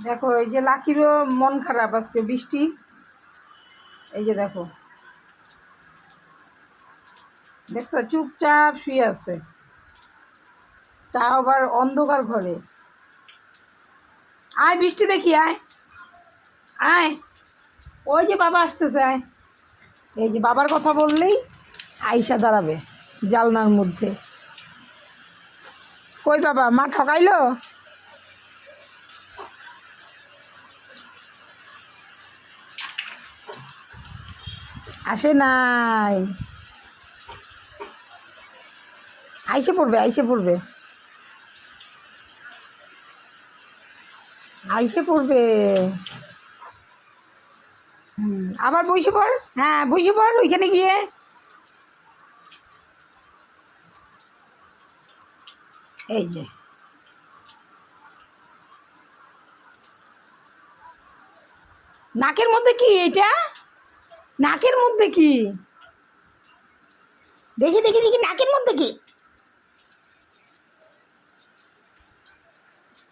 দেখো এই যে লাকিরও মন খারাপ, আজকে বৃষ্টি। এই যে দেখো, দেখছো চুপচাপ শুয়ে আছে, তাও আবার অন্ধকার ঘরে। আয় বৃষ্টি দেখি, আয় আয়, ওই যে বাবা আসতেছে, আয়। এই যে বাবার কথা বললেই আইসা দাঁড়াবে জালনার মধ্যে। কই বাবা, মা ঠকাইলো? আসে নাই, আইসে পড়বে, আইসে পড়বে, আইসে পড়বে। আবার বসে পড়, হ্যাঁ বসে পড় ওইখানে গিয়ে। এই যে নাকের মধ্যে কি এটা? নাকের মধ্যে কি? দেখি দেখি দেখি, নাকের মধ্যে কি?